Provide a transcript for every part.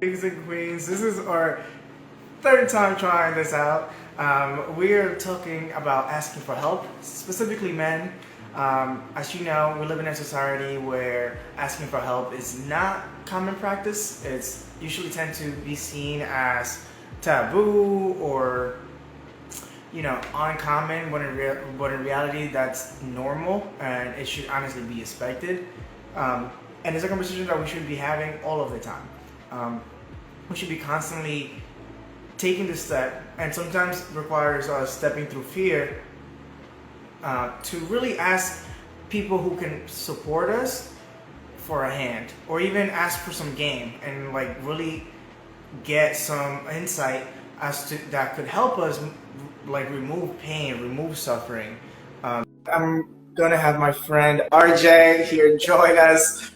Kings and queens, this is our third time trying this out. We are talking about asking for help, specifically men. As you know, we live in a society where asking for help is not common practice. It's usually tend to be seen as taboo or uncommon, but in reality that's normal and it should honestly be expected. And it's a conversation that we should be having all of the time. We should be constantly taking the step, and sometimes requires us stepping through fear to really ask people who can support us for a hand, or even ask for some game and really get some insight as to that could help us remove pain, remove suffering. I'm gonna have my friend RJ here join us.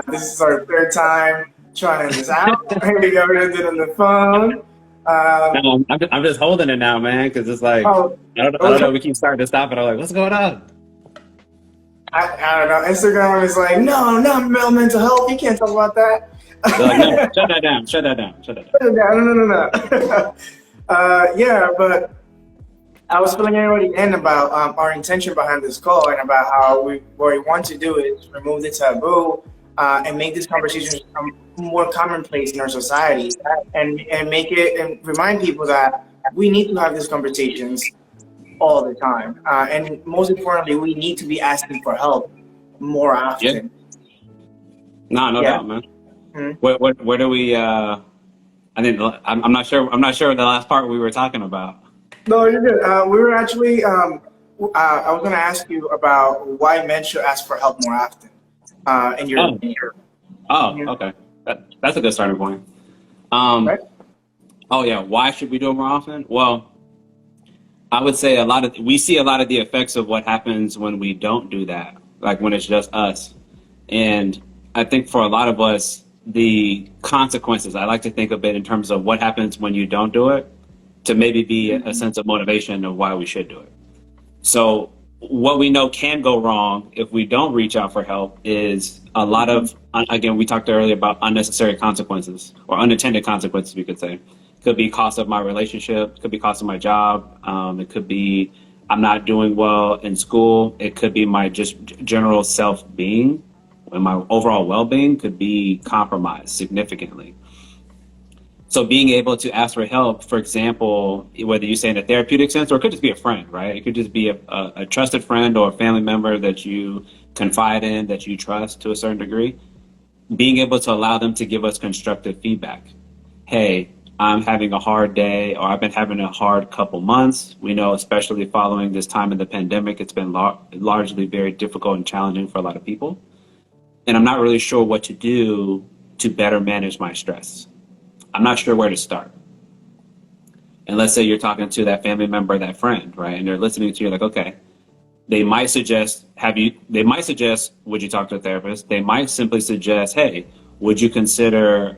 This is our third time trying this out. Here we go, we're gonna do it on the phone. No, I'm just holding it now, man, because it's like, I don't know, we keep starting to stop it. I'm like, what's going on? I don't know. Instagram is like, no, not mental health. You can't talk about that. Like, no, shut that down. No. Yeah, but I was filling everybody in about our intention behind this call and about how what we want to do is remove the taboo and make this conversation more commonplace in our society, and make it and remind people that we need to have these conversations all the time, and most importantly, we need to be asking for help more often. Yeah. No doubt, man. Mm-hmm. Where do we? I think I'm not sure. I'm not sure the last part we were talking about. No, you're good. We were actually. I was going to ask you about why men should ask for help more often. Okay. That's a good starting point. Right? Oh yeah. Why should we do it more often? Well, I would say we see a lot of the effects of what happens when we don't do that, like when it's just us. And I think for a lot of us, the consequences, I like to think of it in terms of what happens when you don't do it, to maybe be a sense of motivation of why we should do it. So what we know can go wrong if we don't reach out for help is a lot of, again, we talked earlier about unnecessary consequences or unintended consequences, we could say. Could be cost of my relationship, could be cost of my job. It could be I'm not doing well in school. It could be my just general self-being and my overall well-being could be compromised significantly. So being able to ask for help, for example, whether you say in a therapeutic sense, or it could just be a friend, right? It could just be a trusted friend or a family member that you confide in, that you trust to a certain degree. Being able to allow them to give us constructive feedback. Hey, I'm having a hard day, or I've been having a hard couple months. We know, especially following this time of the pandemic, it's been largely very difficult and challenging for a lot of people. And I'm not really sure what to do to better manage my stress. I'm not sure where to start. And let's say you're talking to that family member, that friend, right? And they're listening to you like, okay, they might suggest, would you talk to a therapist? They might simply suggest, hey, would you consider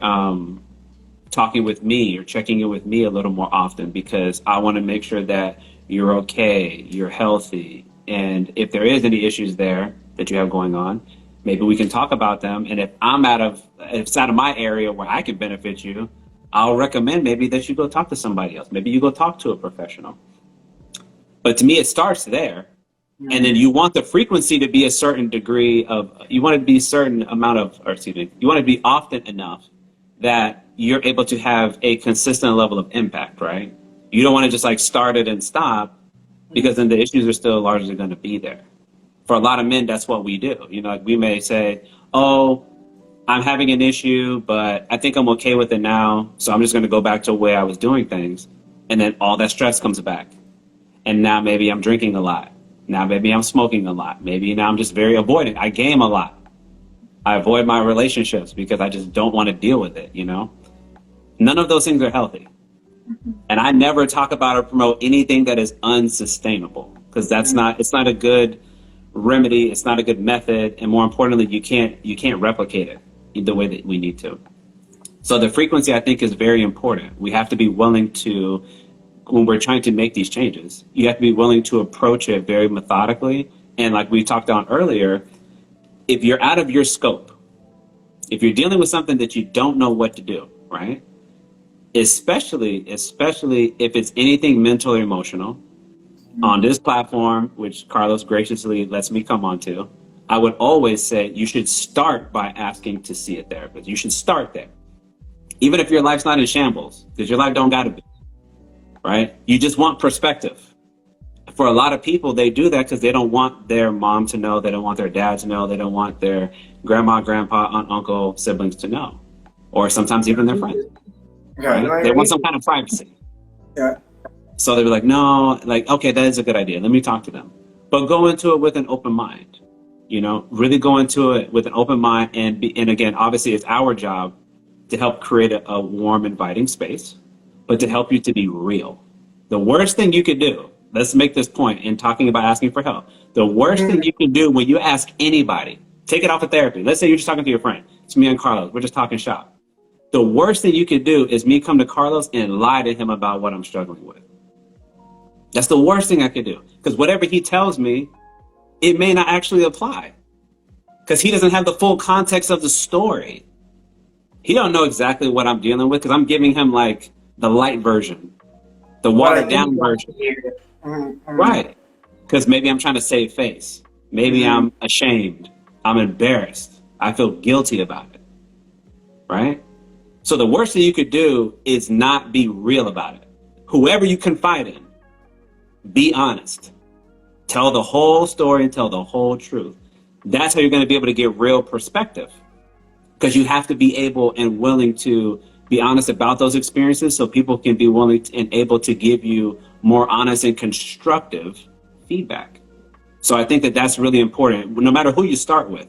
talking with me or checking in with me a little more often, because I want to make sure that you're okay, you're healthy. And if there is any issues there that you have going on, maybe we can talk about them. And if it's out of my area where I can benefit you, I'll recommend maybe that you go talk to somebody else. Maybe you go talk to a professional. But to me, it starts there. Mm-hmm. And then you want the frequency to be a certain degree you want to be you want to be often enough that you're able to have a consistent level of impact, right? You don't want to just start it and stop, because then the issues are still largely going to be there. For a lot of men, that's what we do. We may say, oh, I'm having an issue, but I think I'm okay with it now, so I'm just going to go back to the way I was doing things. And then all that stress comes back. And now maybe I'm drinking a lot. Now maybe I'm smoking a lot. Maybe now I'm just very avoidant. I game a lot. I avoid my relationships because I just don't want to deal with it, None of those things are healthy. And I never talk about or promote anything that is unsustainable, because it's not a good remedy, it's not a good method, and more importantly, you can't replicate it the way that we need to. So the frequency, I think, is very important. We have to be willing to, when we're trying to make these changes, you have to be willing to approach it very methodically. And like we talked on earlier, if you're out of your scope, if you're dealing with something that you don't know what to do, right? Especially if it's anything mental or emotional. On this platform, which Carlos graciously lets me come onto, I would always say you should start by asking to see a therapist. You should start there. Even if your life's not in shambles, because your life don't gotta be, right? You just want perspective. For a lot of people, they do that because they don't want their mom to know, they don't want their dad to know, they don't want their grandma, grandpa, aunt, uncle, siblings to know, or sometimes even their friends. Right? They want some kind of privacy. Yeah. So they were like, no, like, okay, that is a good idea. Let me talk to them. But go into it with an open mind, really go into it with an open mind. And again, obviously it's our job to help create a warm, inviting space, but to help you to be real. The worst thing you could do, let's make this point in talking about asking for help. The worst thing you can do when you ask anybody, take it off of therapy. Let's say you're just talking to your friend. It's me and Carlos. We're just talking shop. The worst thing you could do is me come to Carlos and lie to him about what I'm struggling with. That's the worst thing I could do, because whatever he tells me, it may not actually apply, because he doesn't have the full context of the story. He don't know exactly what I'm dealing with, because I'm giving him like the light version, the watered down version. Right. Because maybe I'm trying to save face. Maybe I'm ashamed. I'm embarrassed. I feel guilty about it. Right? So the worst thing you could do is not be real about it. Whoever you confide in, be honest. Tell the whole story and tell the whole truth. That's how you're going to be able to get real perspective. Because you have to be able and willing to be honest about those experiences so people can be willing and able to give you more honest and constructive feedback. So I think that that's really important. No matter who you start with,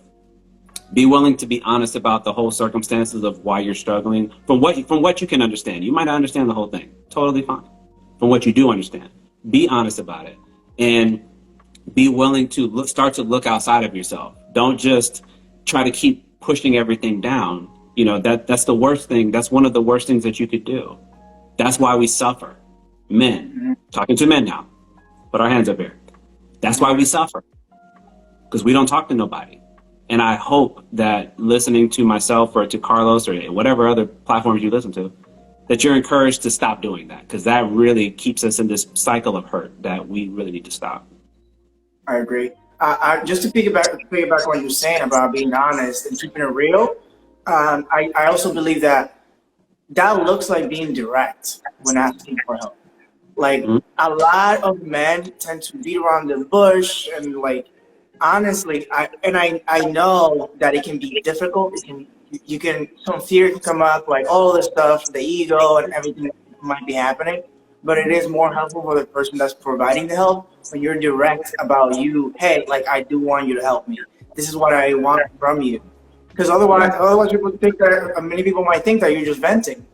be willing to be honest about the whole circumstances of why you're struggling. From what you can understand. You might not understand the whole thing. Totally fine. From what you do understand. Be honest about it. And be willing to start to look outside of yourself. Don't just try to keep pushing everything down. That's the worst thing. That's one of the worst things that you could do. That's why we suffer. Men. Talking to men now. Put our hands up here. That's why we suffer. Because we don't talk to nobody. And I hope that listening to myself or to Carlos or whatever other platforms you listen to, that you're encouraged to stop doing that, because that really keeps us in this cycle of hurt that we really need to stop. I agree. Just to piggyback on what you're saying about being honest and keeping it real, I also believe that looks like being direct when asking for help. Like a lot of men tend to beat around the bush, and like honestly, I know that it can be difficult. Some fear can come up, like all this stuff, the ego and everything that might be happening. But it is more helpful for the person that's providing the help when you're direct about hey, like I do want you to help me. This is what I want from you. Because otherwise people think that many people might think that you're just venting.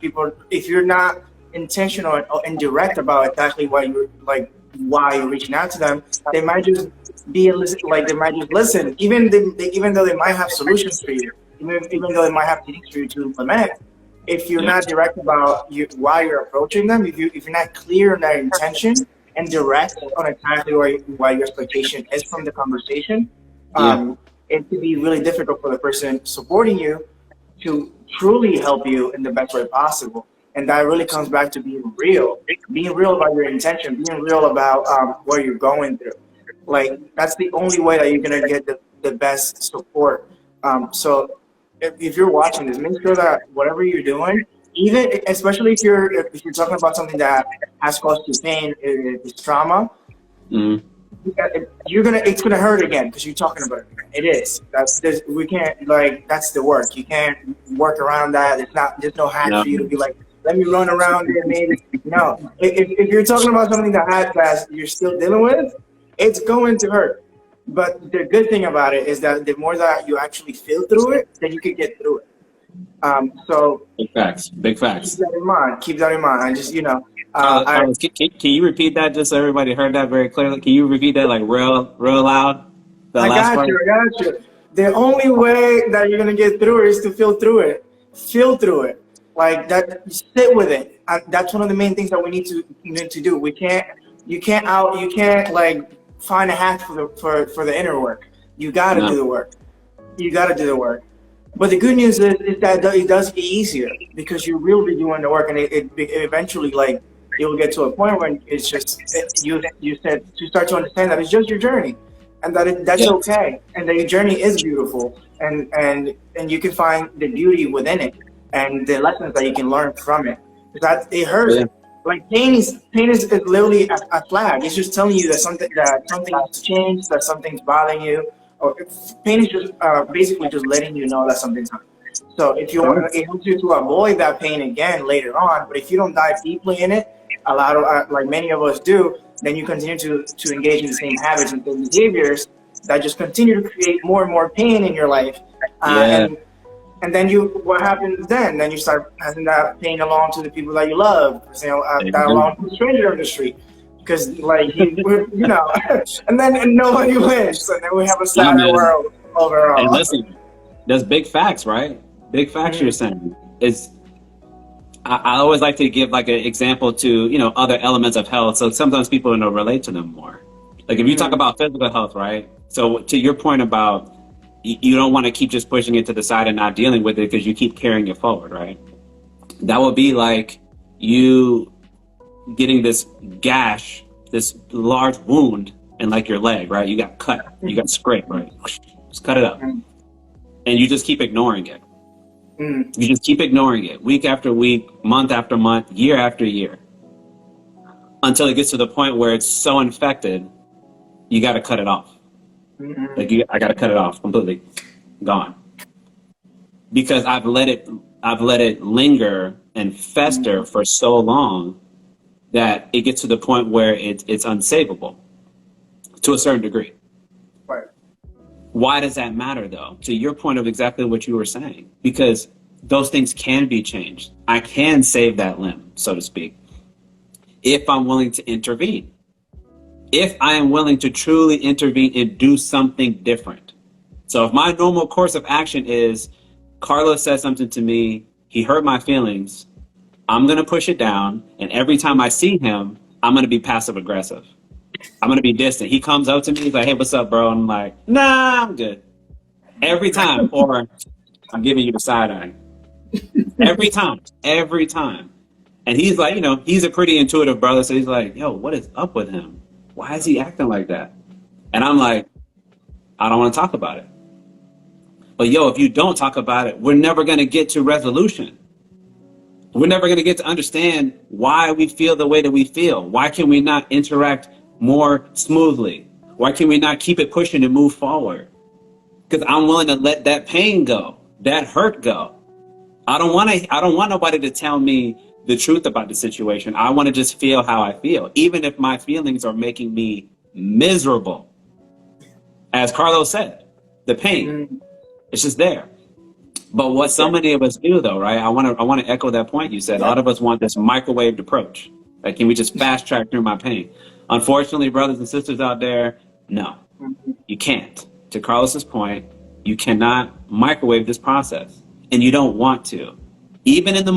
If you're not intentional and direct about exactly why you're reaching out to them, they might just they might just listen, even though they might have solutions for you. Even though they might have things for you to implement, if you're not direct about why you're approaching them, if you're not clear on that intention and direct on exactly why your expectation is from the conversation, it could be really difficult for the person supporting you to truly help you in the best way possible. And that really comes back to being real about your intention, being real about what you're going through. Like that's the only way that you're gonna get the best support. So if you're watching this, make sure that whatever you're doing, especially if you're talking about something that has caused you pain, it's trauma, it's gonna hurt again because you're talking about it. It is. That's the work. You can't work around that. There's no hack for you to be like, let me run around it, maybe. No. If you're talking about something that you're still dealing with, it's going to hurt. But the good thing about it is that the more that you actually feel through it, then you can get through it. So big facts. Keep that in mind. I just can you repeat that just so everybody heard that very clearly? Can you repeat that like real loud? I got you. The only way that you're gonna get through it is to feel through it. Feel through it. Like that. Sit with it. That's one of the main things that we need to do. You can't like find a hack for the inner work. You gotta do the work. But the good news is that it does get easier because you will be doing the work, and it eventually, like, you'll get to a point when it's just you start to understand that it's just your journey, and that that's Yeah. okay, and that your journey is beautiful, and you can find the beauty within it, and the lessons that you can learn from it. That it hurts. Yeah. Like pain is literally a flag. It's just telling you that something has changed, that something's bothering you, or pain is just basically just letting you know that something's happening. So if you want, it helps you to avoid that pain again later on. But if you don't dive deeply in it, a lot of like many of us do, then you continue to engage in the same habits and same behaviors that just continue to create more and more pain in your life, Yeah. and then what happens then? Then you start passing that pain along to the people that you love, There that you go. along to the stranger on the street, because like and nobody wins, and then we have a Nah, sadder man. world And overall. listen, there's big facts, right? Big facts you're Mhm. saying. It's I always like to give like an example to, other elements of health. So sometimes people relate to them more. Like if you talk Mhm. about physical health, right? So to your point about you don't want to keep just pushing it to the side and not dealing with it because you keep carrying it forward, right? That would be like you getting this gash, this large wound in like your leg, right? You got cut, you got scraped, right? Just cut it up. Mhm. And you just keep ignoring it. Mhm. You just keep ignoring it week after week, month after month, year after year, until it gets to the point where it's so infected, you got to cut it off. Like Mhm. I got to cut it off completely, gone, because I've let it linger and fester Mhm. for so long that it gets to the point where it's unsavable to a certain degree. Right. Why does that matter, though? To your point of exactly what you were saying, because those things can be changed. I can save that limb, so to speak, if I'm willing to intervene. If I am willing to truly intervene and do something different. So if my normal course of action is Carlos says something to me, he hurt my feelings, I'm going to push it down. And every time I see him, I'm going to be passive aggressive. I'm going to be distant. He comes up to me, he's like, hey, what's up, bro? And I'm like, nah, I'm good. Every time. Or I'm giving you the side eye. Every time. Every time. And he's like, he's a pretty intuitive brother. So he's like, yo, what is up with him? Why is he acting like that? And I'm like, I don't want to talk about it. But yo, if you don't talk about it, we're never going to get to resolution. We're never going to get to understand why we feel the way that we feel. Why can we not interact more smoothly? Why can we not keep it pushing and move forward? Because I'm willing to let that pain go, that hurt go. I don't want nobody to tell me the truth about the situation. I want to just feel how I feel, even if my feelings are making me miserable. As Carlos said, the pain, Mhm. it's just there. But what so many of us do, though, right? I want to echo that point you said. A Yeah. lot of us want this microwaved approach. Like, can we just fast track through my pain? Unfortunately, brothers and sisters out there, no, Mhm. you can't. To Carlos's point, you cannot microwave this process, and you don't want to. Even in the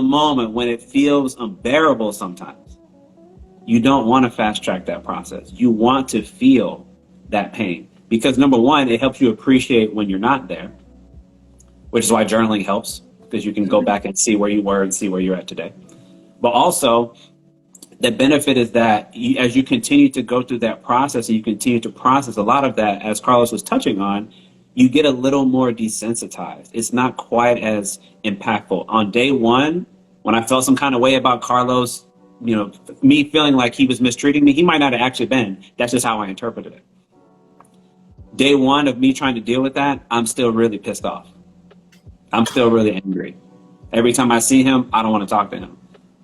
moment when it feels unbearable sometimes, you don't want to fast track that process. You want to feel that pain because number one, it helps you appreciate when you're not there, which is why journaling helps because you can go back and see where you were and see where you're at today. But also, the benefit is that as you continue to go through that process and you continue to process a lot of that, as Carlos was touching on, you get a little more desensitized. It's not quite as impactful. On day one, when I felt some kind of way about Carlos, me feeling like he was mistreating me, he might not have actually been. That's just how I interpreted it. Day one of me trying to deal with that, I'm still really pissed off. I'm still really angry. Every time I see him, I don't want to talk to him.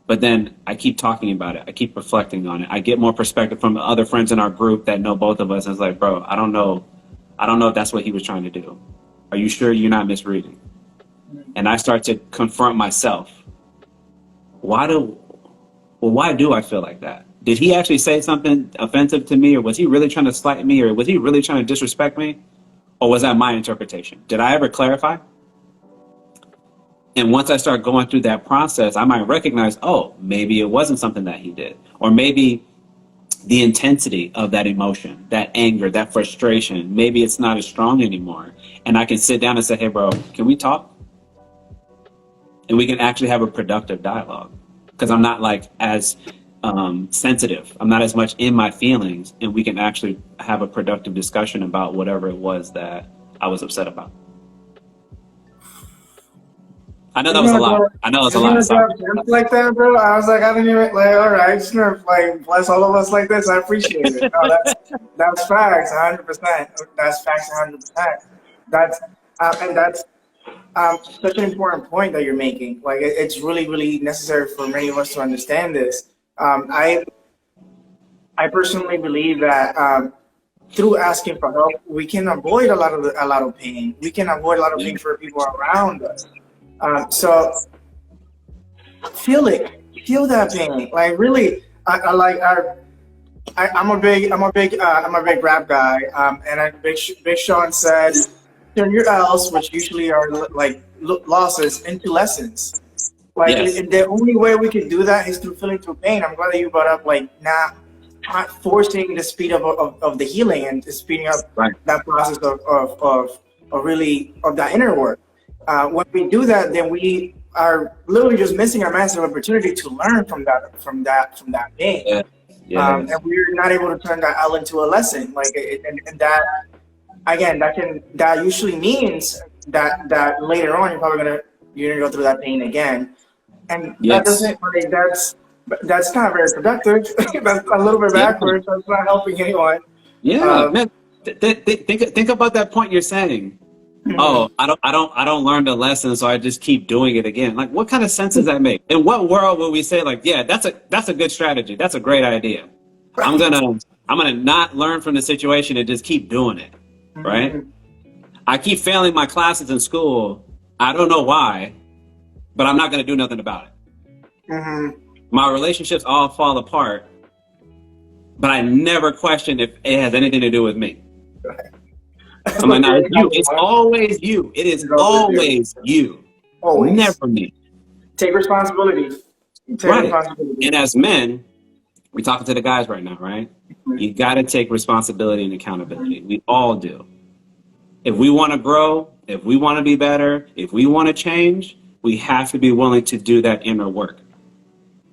But then I keep talking about it. I keep reflecting on it. I get more perspective from the other friends in our group that know both of us. And it's like, bro, I don't know if that's what he was trying to do. Are you sure you're not misreading? And I start to confront myself. Why do I feel like that? Did he actually say something offensive to me, or was he really trying to slight me, or was he really trying to disrespect me? Or was that my interpretation? Did I ever clarify? And once I start going through that process, I might recognize, oh, maybe it wasn't something that he did. Or maybe the intensity of that emotion, that anger, that frustration. Maybe it's not as strong anymore. And I can sit down and say, hey, bro, can we talk? And we can actually have a productive dialogue, because I'm not like as sensitive. I'm not as much in my feelings, and we can actually have a productive discussion about whatever it was that I was upset about. I know that was a lot. I know it's a lot. Like that, bro. I was like, I didn't even like. All right, just gonna like bless all of us like this. I appreciate it. No, that's facts, 100%. That's facts, 100%. That's and that's such an important point that you're making. Like, it's really, really necessary for many of us to understand this. I personally believe that through asking for help, we can avoid a lot of pain. We can avoid a lot of pain for people around us. So feel that pain. Like, really, I'm a big rap guy. And Big Sean says, turn your L's, which usually are like losses, into lessons. Like, yes. The only way we can do that is through feeling through pain. I'm glad that you brought up like not forcing the speed of the healing and speeding up that process of that inner work. When we do that, then we are literally just missing our massive opportunity to learn from that pain. Yeah. Yeah. And we're not able to turn that L into a lesson. Like, and that, again, that usually means that later on you're gonna go through that pain again, and that doesn't like that's not very productive. That's a little bit backwards. That's not helping anyone. Yeah, man. Think about that point you're saying. Mm-hmm. Oh, I don't learn the lesson, so I just keep doing it again. Like, what kind of sense does that make? In what world will we say like, yeah, that's a good strategy. That's a great idea. I'm gonna not learn from the situation and just keep doing it. Right? Mm-hmm. I keep failing my classes in school. I don't know why, but I'm not going to do nothing about it. Mm-hmm. My relationships all fall apart, but I never question if it has anything to do with me. I'm like, no, it's you. It's always you. It is always you. Always. Never me. Take responsibility. Responsibility. And as men, we're talking to the guys right now, right? Mm-hmm. You got to take responsibility and accountability. We all do. If we want to grow, if we want to be better, if we want to change, we have to be willing to do that inner work.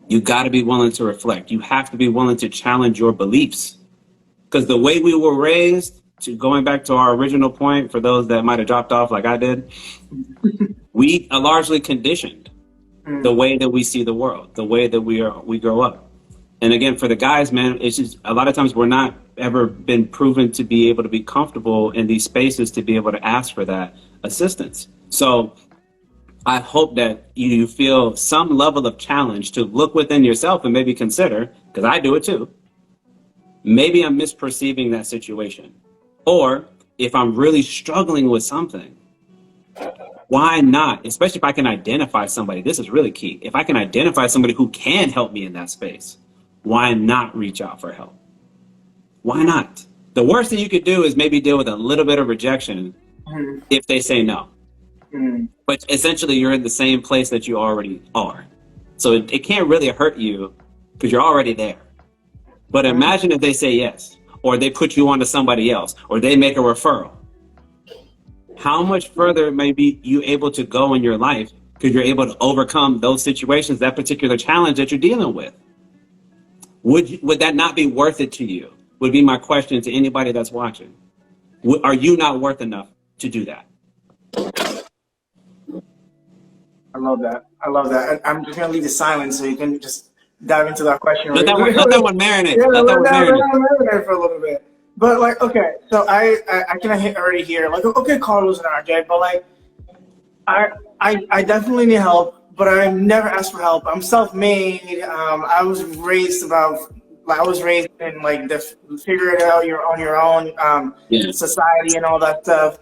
You got to be willing to reflect. You have to be willing to challenge your beliefs. Because the way we were raised, going back to our original point, for those that might have dropped off like I did, we are largely conditioned the way that we see the world, the way that we grow up. And again, for the guys, man, it's just a lot of times we're not ever been proven to be able to be comfortable in these spaces to be able to ask for that assistance. So I hope that you feel some level of challenge to look within yourself and maybe consider, because I do it too, maybe I'm misperceiving that situation. Or if I'm really struggling with something, why not? Especially if I can identify somebody, this is really key. If I can identify somebody who can help me in that space, why not reach out for help? Why not? The worst thing you could do is maybe deal with a little bit of rejection if they say no. But essentially, you're in the same place that you already are. So it can't really hurt you because you're already there. But imagine if they say yes, or they put you on to somebody else, or they make a referral. How much further may be you able to go in your life because you're able to overcome those situations, that particular challenge that you're dealing with? Would that not be worth it to you? Would be my question to anybody that's watching. Are you not worth enough to do that? I love that. I'm just going to leave the silence so you can just dive into that question. Let that one marinate. Yeah, let that one marinate for a little bit. But like, okay, so I can already hear like, okay, Carlos and RJ, but like, I definitely need help. But I never asked for help. I'm self-made. I was raised in like the figure it out on your own society and all that stuff.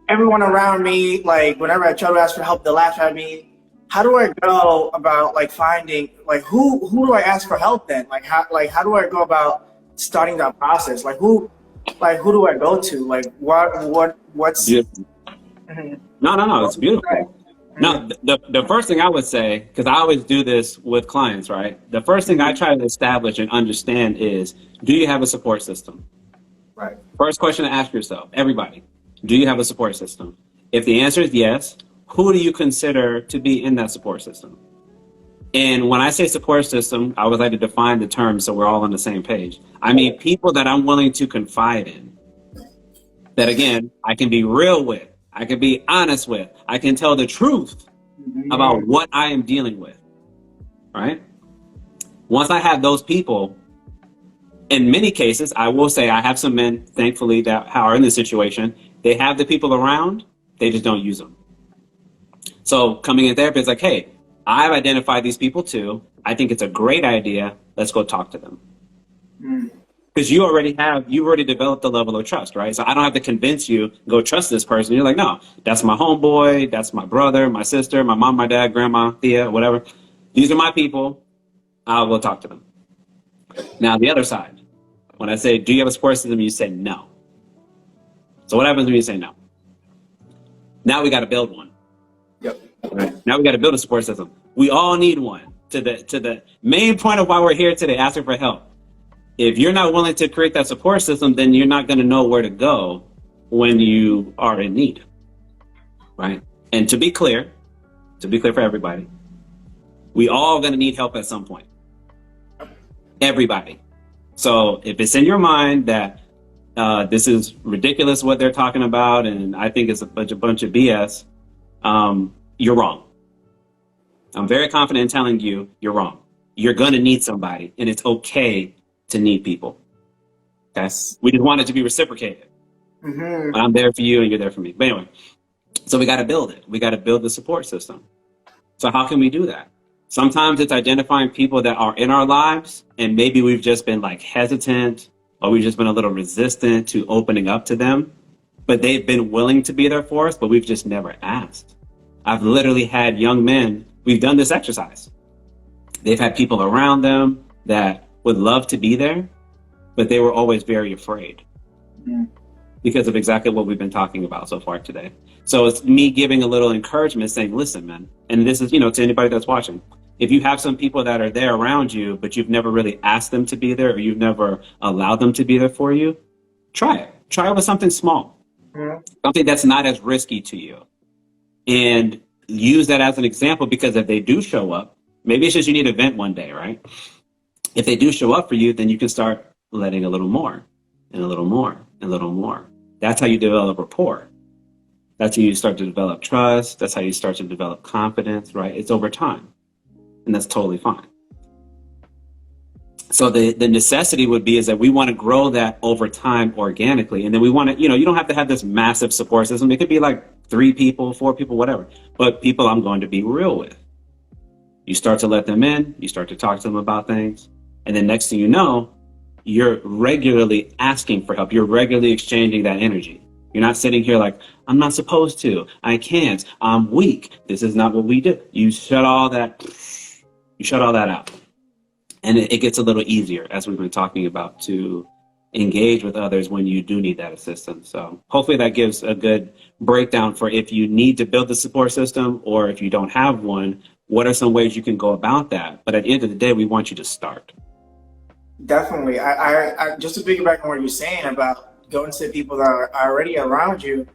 Everyone around me, like whenever I try to ask for help, they laugh at me. How do I go about like finding like who do I ask for help then? Like how do I go about starting that process? Like who do I go to? Like what's No, it's beautiful. No, the first thing I would say, because I always do this with clients, right? The first thing I try to establish and understand is, do you have a support system? Right. First question to ask yourself, everybody, do you have a support system? If the answer is yes, who do you consider to be in that support system? And when I say support system, I would like to define the term so we're all on the same page. I mean people that I'm willing to confide in, that again, I can be real with, I can be honest with, I can tell the truth about what I am dealing with, right? Once I have those people, in many cases, I will say I have some men, thankfully, that are in this situation. They have the people around, they just don't use them. So coming in therapy, it's like, hey, I've identified these people too. I think it's a great idea. Let's go talk to them. Because you've already developed a level of trust, right? So I don't have to convince you, go trust this person. You're like, no, that's my homeboy, that's my brother, my sister, my mom, my dad, grandma, Thea, whatever. These are my people. I will talk to them. Now, the other side, when I say, do you have a support system? You say no. So what happens when you say no? Now we got to build one. Yep. Right? Now we got to build a support system. We all need one. To the main point of why we're here today, asking for help. If you're not willing to create that support system, then you're not going to know where to go when you are in need, right? And to be clear for everybody, we all going to need help at some point. Everybody. So if it's in your mind that this is ridiculous what they're talking about, and I think it's a bunch of BS, you're wrong. I'm very confident in telling you you're wrong. You're going to need somebody, and it's okay to need people. Okay? We just want it to be reciprocated. I'm there for you and you're there for me. But anyway, so we got to build it. We got to build the support system. So how can we do that? Sometimes it's identifying people that are in our lives and maybe we've just been like hesitant or we've just been a little resistant to opening up to them, but they've been willing to be there for us, but we've just never asked. I've literally had young men, we've done this exercise. They've had people around them that would love to be there, but they were always very afraid because of exactly what we've been talking about so far today. So it's me giving a little encouragement saying, listen, man, and this is, to anybody that's watching, if you have some people that are there around you, but you've never really asked them to be there or you've never allowed them to be there for you, try it. Try it with something small, something that's not as risky to you. And use that as an example, because if they do show up, maybe it's just you need a vent one day, right? If they do show up for you, then you can start letting a little more and a little more and a little more. That's how you develop rapport. That's how you start to develop trust. That's how you start to develop confidence, right? It's over time. And that's totally fine. So the necessity would be is that we want to grow that over time organically. And then we want to, you don't have to have this massive support system. It could be like 3 people, 4 people, whatever. But people I'm going to be real with. You start to let them in. You start to talk to them about things. And then next thing you know, you're regularly asking for help. You're regularly exchanging that energy. You're not sitting here like, I'm not supposed to. I can't. I'm weak. This is not what we do. You shut all that out. And it gets a little easier, as we've been talking about, to engage with others when you do need that assistance. So hopefully that gives a good breakdown for if you need to build the support system or if you don't have one, what are some ways you can go about that? But at the end of the day, we want you to start. Definitely. I just to piggyback on what you're saying about going to people that are already around you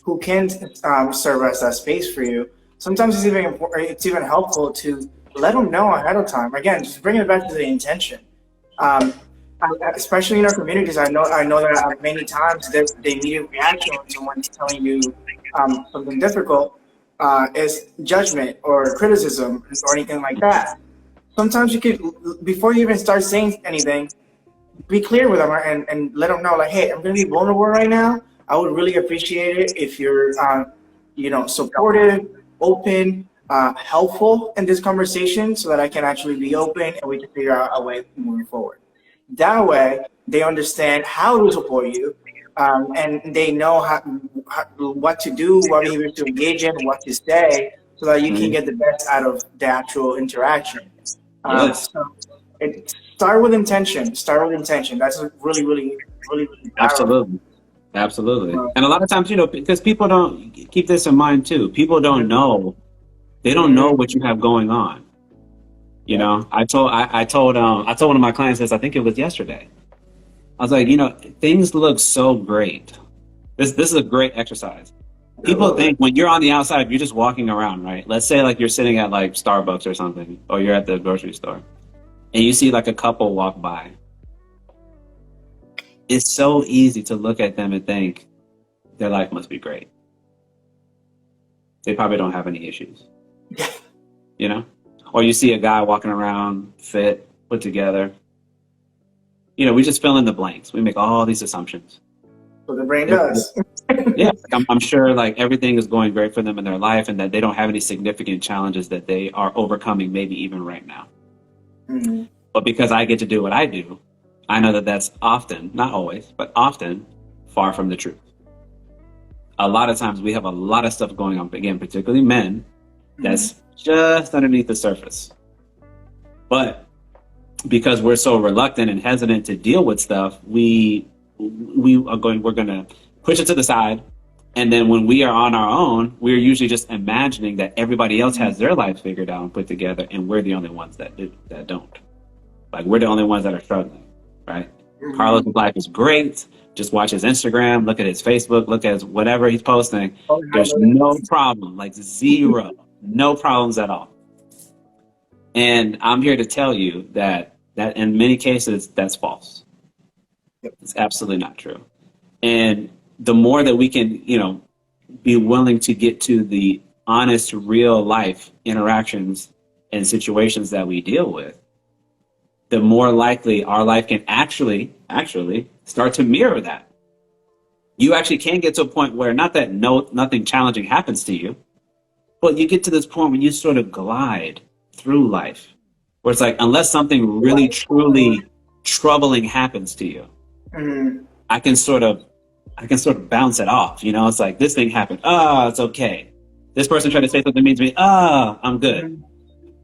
who can serve as that space for you. Sometimes it's even helpful to let them know ahead of time. Again, just bringing it back to the intention. Especially in our communities, I know that many times the immediate reaction when someone's telling you something difficult is judgment or criticism or anything like that. Sometimes you could, before you even start saying anything, be clear with them and let them know, like, hey, I'm going to be vulnerable right now. I would really appreciate it if you're, supportive, open, helpful in this conversation so that I can actually be open and we can figure out a way moving forward. That way, they understand how to support you and they know what to do, what behavior to engage in, what to say, so that you can get the best out of the actual interaction. Yes. So start with intention. That's really, really, really, really powerful. Absolutely. And a lot of times, because people don't keep this in mind too. People don't know They don't know what you have going on. You know, I told one of my clients this, I think it was yesterday. I was like, things look so great. This is a great exercise. People think when you're on the outside, if you're just walking around, right? Let's say like you're sitting at like Starbucks or something, or you're at the grocery store, and you see like a couple walk by. It's so easy to look at them and think their life must be great. They probably don't have any issues, Or you see a guy walking around, fit, put together. We just fill in the blanks. We make all these assumptions. So the brain does. Yeah, I'm sure like everything is going great for them in their life, and that they don't have any significant challenges that they are overcoming, maybe even right now. Mm-hmm. But because I get to do what I do, I know that that's often, not always, but often far from the truth. A lot of times we have a lot of stuff going on, again, particularly men, that's just underneath the surface. But because we're so reluctant and hesitant to deal with stuff, we're going to push it to the side. And then when we are on our own, we're usually just imagining that everybody else has their life figured out and put together, and we're the only ones that don't. Like, we're the only ones that are struggling, right? Carlos' life is great. Just watch his Instagram, look at his Facebook, look at whatever he's posting. There's no problem, like zero, no problems at all. And I'm here to tell you that in many cases, that's false. It's absolutely not true. And the more that we can, be willing to get to the honest, real life interactions and situations that we deal with, the more likely our life can actually start to mirror that. You actually can get to a point where not that nothing challenging happens to you, but you get to this point where you sort of glide through life, where it's like, unless something really truly troubling happens to you, I can sort of bounce it off. It's like, this thing happened. Oh, it's okay. This person tried to say something mean to me. Oh, I'm good.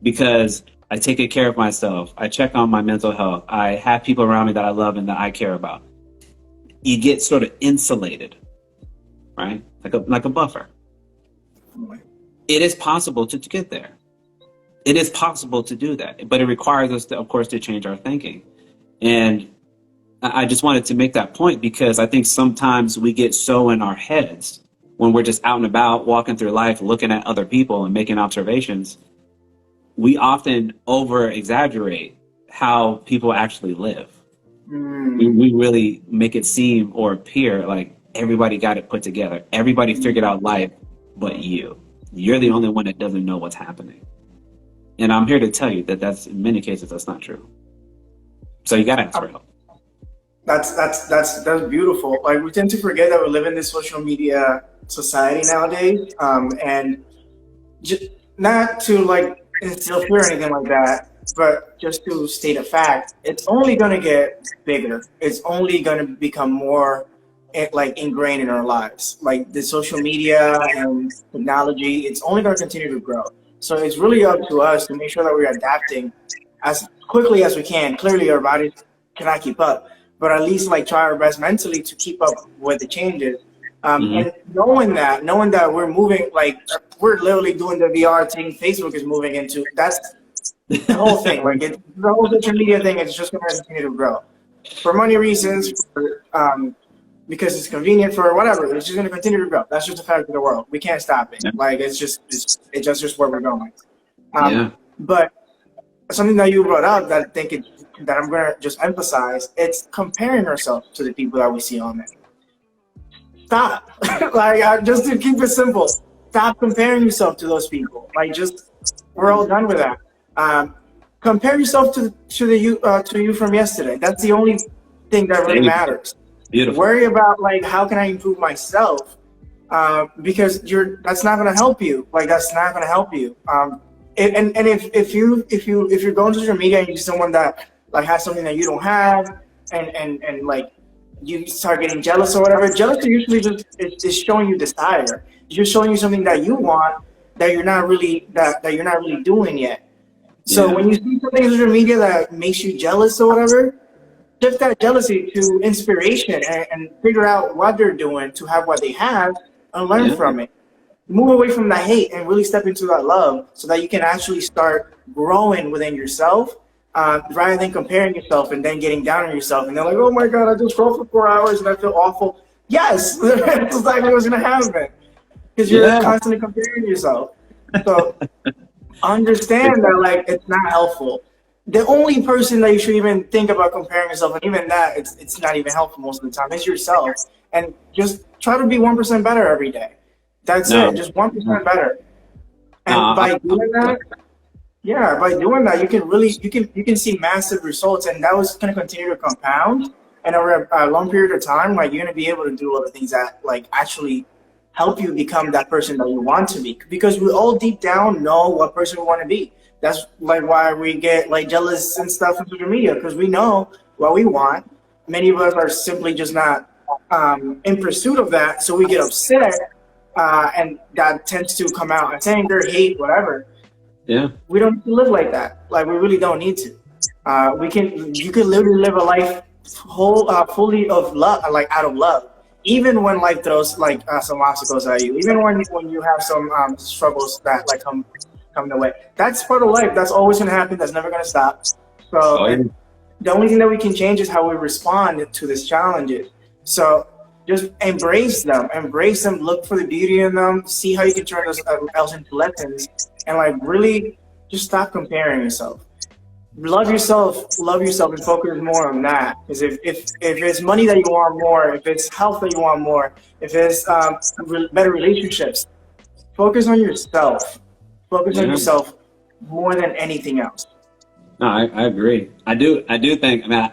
Because I take good care of myself. I check on my mental health. I have people around me that I love and that I care about. You get sort of insulated, right? Like a buffer. It is possible to get there. It is possible to do that, but it requires us, of course, to change our thinking. And I just wanted to make that point because I think sometimes we get so in our heads when we're just out and about, walking through life, looking at other people and making observations. We often over-exaggerate how people actually live. We really make it seem or appear like everybody got it put together. Everybody figured out life but you. You're the only one that doesn't know what's happening. And I'm here to tell you that that's, in many cases, that's not true. So you got to ask for help. That's beautiful. Like, we tend to forget that we live in this social media society nowadays, and just not to like instill fear or anything like that, but just to state a fact, it's only going to get bigger. It's only going to become more like ingrained in our lives. Like, the social media and technology, it's only going to continue to grow. So it's really up to us to make sure that we're adapting as quickly as we can. Clearly, our bodies cannot keep up, but at least like try our best mentally to keep up with the changes. And knowing that we're moving, like we're literally doing the VR thing Facebook is moving into, that's the whole thing. Like, the whole social media thing is just going to continue to grow for money reasons, because it's convenient, for whatever. It's just going to continue to grow. That's just a fact of the world. We can't stop it. Like, it's just where we're going. But something that you brought up that I think that I'm going to just emphasize, it's comparing ourselves to the people that we see on there. Stop. Like, just to keep it simple, stop comparing yourself to those people. Like, we're all done with that. Compare yourself to you from yesterday. That's the only thing that really matters. Beautiful. Worry about, like, how can I improve myself? Because that's not going to help you. Like, that's not going to help you. And if you're going to social media and you see someone that like has something that you don't have, and like you start getting jealous or whatever, jealousy usually just is showing you desire. It's just showing you something that you want that you're not really doing yet. So when you see something on social media that makes you jealous or whatever, shift that jealousy to inspiration and figure out what they're doing to have what they have and learn from it. move away from that hate and really step into that love so that you can actually start growing within yourself, rather than comparing yourself and then getting down on yourself. And they're like, oh my God, I just scrolled for 4 hours and I feel awful. Yes, that's exactly what's going to happen because you're constantly comparing yourself. So understand that like it's not helpful. The only person that you should even think about comparing yourself, and even that, it's not even helpful most of the time, is yourself. And just try to be 1% better every day. That's it, just 1% better. And by doing that, you can really you can see massive results, and that was going to continue to compound. And over a long period of time, like you're going to be able to do all the things that like actually help you become that person that you want to be. Because we all deep down know what person we want to be. That's like why we get like jealous and stuff on social media, because we know what we want. Many of us are simply just not in pursuit of that, so we get upset, and that tends to come out as anger, hate, whatever. Yeah, we don't need to live like that. Like we really don't need to. You can literally live a life fully of love, like out of love. Even when life throws like some obstacles at you, even when you have some struggles that like come the way, that's part of life. That's always gonna happen. That's never gonna stop. So the only thing that we can change is how we respond to these challenges. So just embrace them. Look for the beauty in them. See how you can turn those else into lessons, and like really just stop comparing yourself. Love yourself, and focus more on that. Because if it's money that you want more, if it's health that you want more, if it's better relationships, focus on yourself. Focus on yourself more than anything else. No, I agree. I do think. I mean,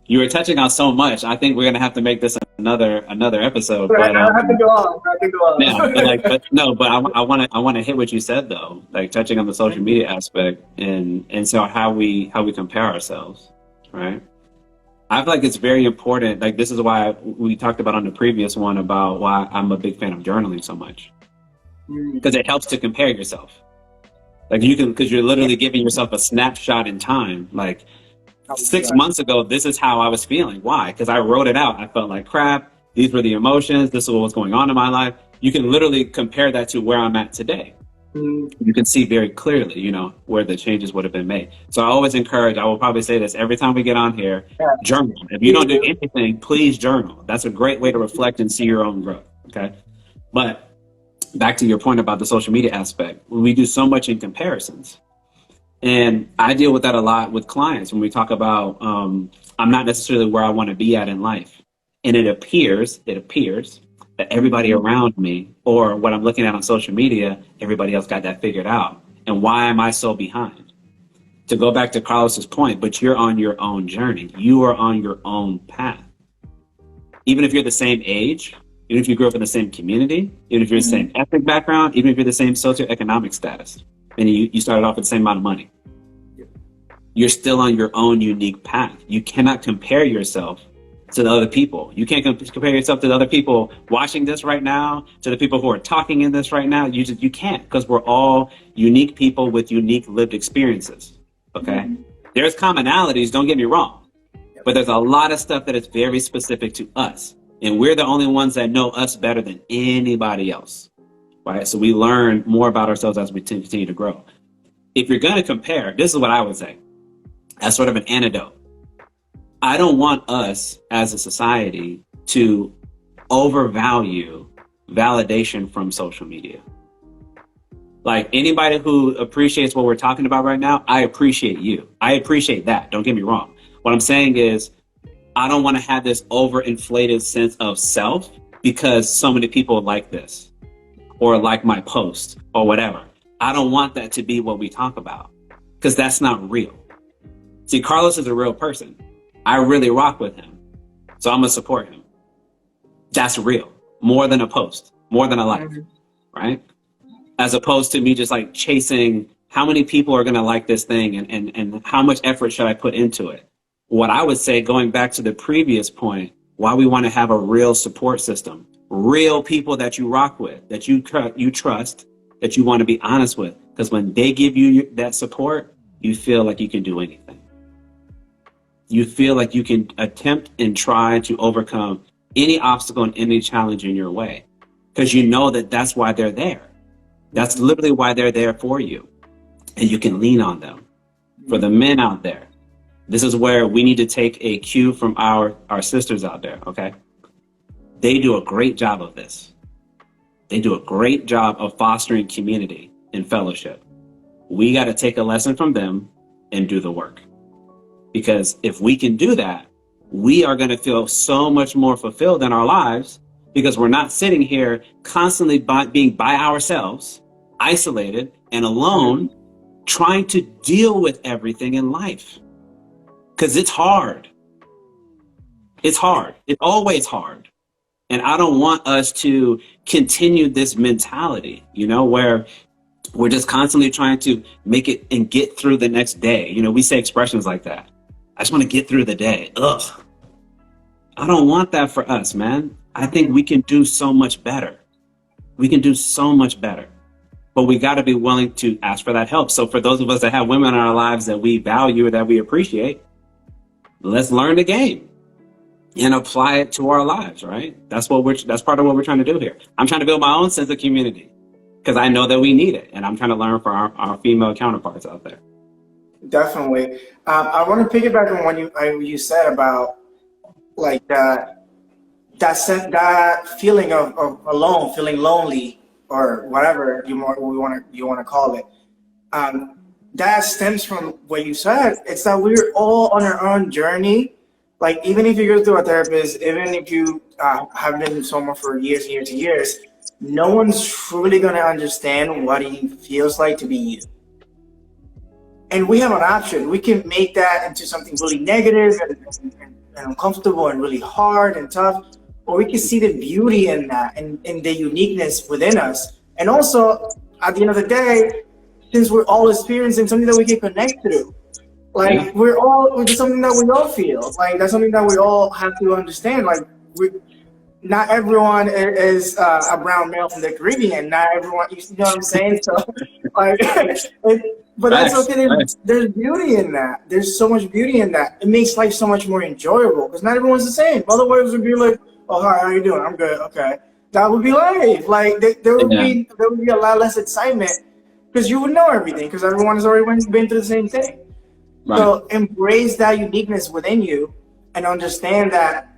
you were touching on so much. I think we're gonna have to make this another episode. But I have to go on. Yeah, but I want to hit what you said though, like touching on the social media aspect and so how we compare ourselves, right? I feel like it's very important. Like this is why we talked about on the previous one about why I'm a big fan of journaling so much, because it helps to compare yourself. Like because you're literally giving yourself a snapshot in time, like. 6 months ago, this is how I was feeling. Why? Because I wrote it out. I felt like crap. These were the emotions. This is what was going on in my life. You can literally compare that to where I'm at today. You can see very clearly, where the changes would have been made. So I always encourage, I will probably say this every time we get on here, journal. If you don't do anything, please journal. That's a great way to reflect and see your own growth. Okay. But back to your point about the social media aspect, we do so much in comparisons. And I deal with that a lot with clients when we talk about I'm not necessarily where I want to be at in life. And it appears that everybody around me or what I'm looking at on social media, everybody else got that figured out. And why am I so behind? To go back to Carlos's point, but you're on your own journey. You are on your own path. Even if you're the same age, even if you grew up in the same community, even if you're the same ethnic background, even if you're the same socioeconomic status, and you started off with the same amount of money, you're still on your own unique path. You cannot compare yourself to the other people. You can't compare yourself to the other people watching this right now, to the people who are talking in this right now. You can't, because we're all unique people with unique lived experiences. Okay? There's commonalities, don't get me wrong, but there's a lot of stuff that is very specific to us. And we're the only ones that know us better than anybody else. Right? So we learn more about ourselves as we continue to grow. If you're going to compare, this is what I would say as sort of an antidote. I don't want us as a society to overvalue validation from social media. Like anybody who appreciates what we're talking about right now, I appreciate you. I appreciate that. Don't get me wrong. What I'm saying is I don't want to have this overinflated sense of self because so many people like this, or like my post, or whatever. I don't want that to be what we talk about, because that's not real. See, Carlos is a real person. I really rock with him, so I'm gonna support him. That's real, more than a post, more than a like, right? As opposed to me just like chasing how many people are gonna like this thing and how much effort should I put into it. What I would say, going back to the previous point, why we want to have a real support system. Real people that you rock with, that you trust, that you want to be honest with. Because when they give you that support, you feel like you can do anything. You feel like you can attempt and try to overcome any obstacle and any challenge in your way. Because you know that that's why they're there. That's literally why they're there for you. And you can lean on them. For the men out there, this is where we need to take a cue from our sisters out there, okay? They do a great job of this. They do a great job of fostering community and fellowship. We got to take a lesson from them and do the work. Because if we can do that, we are going to feel so much more fulfilled in our lives, because we're not sitting here constantly being by ourselves, isolated and alone, trying to deal with everything in life. Because it's hard. It's hard. It's always hard. And I don't want us to continue this mentality, where we're just constantly trying to make it and get through the next day. We say expressions like that. I just want to get through the day. Ugh. I don't want that for us, man. I think we can do so much better. We can do so much better. But we got to be willing to ask for that help. So for those of us that have women in our lives that we value, that we appreciate, let's learn the game and apply it to our lives, right? That's part of what we're trying to do here. I'm trying to build my own sense of community because I know that we need it. And I'm trying to learn from our female counterparts out there. Definitely. I want to piggyback on what you said about like that feeling of alone, feeling lonely, or whatever you want to call it. That stems from what you said. It's that we're all on our own journey. Like, even if you go through a therapist, even if you have been with someone for years and years and years, no one's truly going to understand what it feels like to be you. And we have an option. We can make that into something really negative and uncomfortable and really hard and tough, or we can see the beauty in that and the uniqueness within us. And also, at the end of the day, since we're all experiencing something that we can connect to, like it's something that we all feel. Like, that's something that we all have to understand. Like, not everyone is a brown male from the Caribbean. Not everyone, you know what I'm saying? So, like, but that's okay. There's beauty in that. There's so much beauty in that. It makes life so much more enjoyable because not everyone's the same. Otherwise, it would be like, oh, hi, how you doing? I'm good. Okay. That would be life. Like, there would be a lot less excitement because you would know everything because everyone has already been through the same thing. Right. So embrace that uniqueness within you and understand that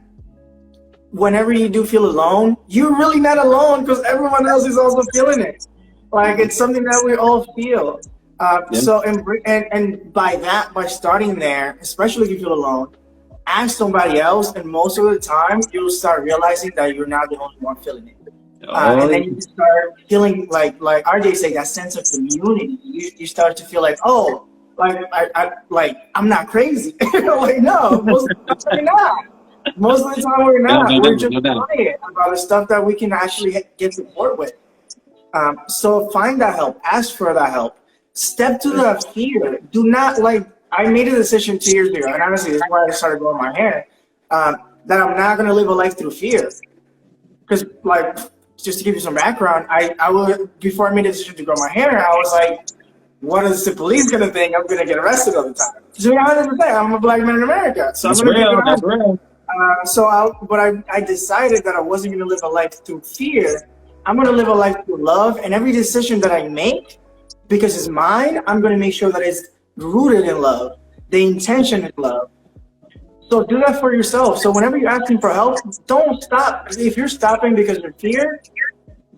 whenever you do feel alone, you're really not alone because everyone else is also feeling it. Like, it's something that we all feel. So, and by starting there, especially if you feel alone, ask somebody else, and most of the time you'll start realizing that you're not the only one feeling it. And then you start feeling like RJ said, that sense of community. You start to feel like, oh, I'm not crazy. Like, no, most of the time we're not. Most of the time we're not. We're just quiet about the stuff that we can actually get support with. So find that help. Ask for that help. Step to the fear. Do not, I made a decision 2 years ago, and honestly, this is why I started growing my hair, that I'm not going to live a life through fear. Because, just to give you some background, before I made the decision to grow my hair, I was like, what is the police going to think? I'm going to get arrested all the time. So 100%, I'm a black man in America. So I'm going to get arrested. I decided that I wasn't going to live a life through fear. I'm going to live a life through love, and every decision that I make, because it's mine, I'm going to make sure that it's rooted in love. The intention is love. So do that for yourself. So whenever you're asking for help, don't stop. If you're stopping because of fear,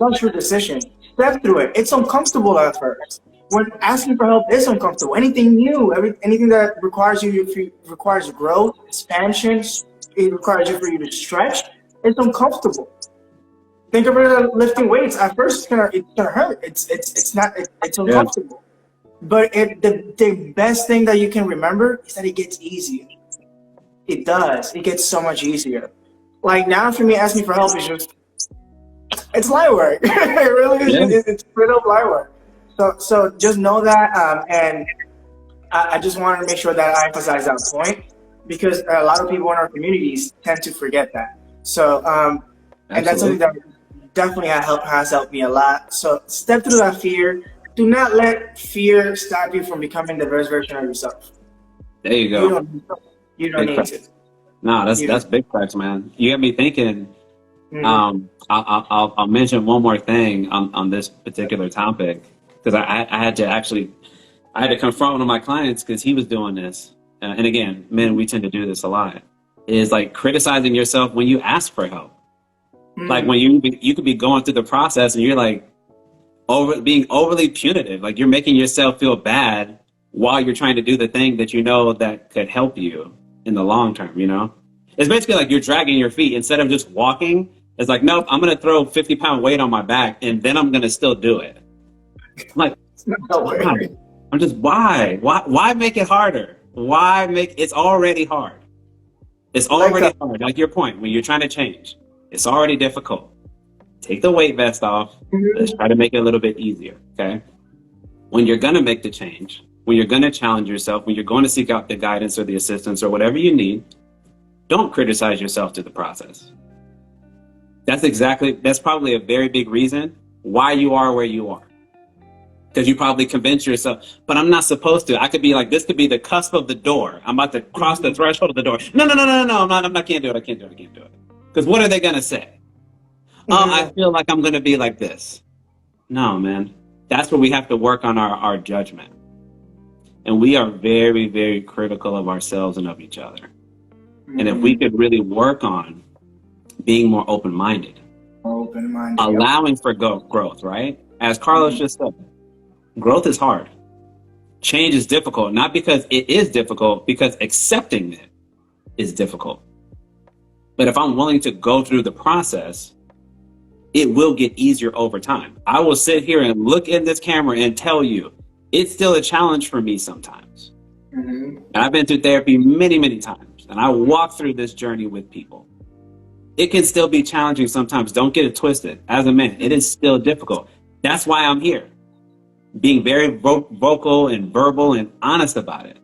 that's your decision. Step through it. It's uncomfortable at first. When asking for help is uncomfortable. Anything new, anything that requires growth, expansion, it requires you for you to stretch, it's uncomfortable. Think of it as lifting weights. At first, it's gonna hurt. It's uncomfortable. But the best thing that you can remember is that it gets easier. It does. It gets so much easier. Like, now for me, asking for help is it's light work. It really is. It's straight up light work. So just know that, and I just wanted to make sure that I emphasize that point, because a lot of people in our communities tend to forget that. So, and that's something that definitely has helped me a lot. So step through that fear. Do not let fear stop you from becoming the best version of yourself. There you go. You don't need to. No, that's big facts, man. You got me thinking, I'll mention one more thing on this particular topic, because I had to confront one of my clients because he was doing this. And again, men, we tend to do this a lot, is like criticizing yourself when you ask for help. Like when you could be going through the process and you're like being overly punitive, like you're making yourself feel bad while you're trying to do the thing that you know that could help you in the long term, you know? It's basically like you're dragging your feet instead of just walking. It's like, nope, I'm going to throw 50-pound weight on my back and then I'm going to still do it. I'm like, why? I'm just, why? Why make it harder? It's already hard. It's already hard. Like your point, when you're trying to change, it's already difficult. Take the weight vest off. Let's try to make it a little bit easier, okay? When you're going to make the change, when you're going to challenge yourself, when you're going to seek out the guidance or the assistance or whatever you need, don't criticize yourself through the process. That's probably a very big reason why you are where you are. Because you probably convince yourself, but I'm not supposed to. I could be like, this could be the cusp of the door. I'm about to cross the threshold of the door. No, I can't do it. I can't do it. Because what are they going to say? Oh, I feel like I'm going to be like this. No, man. That's where we have to work on our judgment. And we are very, very critical of ourselves and of each other. And if we could really work on being more open-minded, allowing for growth, right? As Carlos just said, growth is hard. Change is difficult, not because it is difficult, because accepting it is difficult. But if I'm willing to go through the process, it will get easier over time. I will sit here and look in this camera and tell you, it's still a challenge for me sometimes. And I've been through therapy many, many times, and I walk through this journey with people. It can still be challenging sometimes. Don't get it twisted. As a man, it is still difficult. That's why I'm here, being very vocal and verbal and honest about it.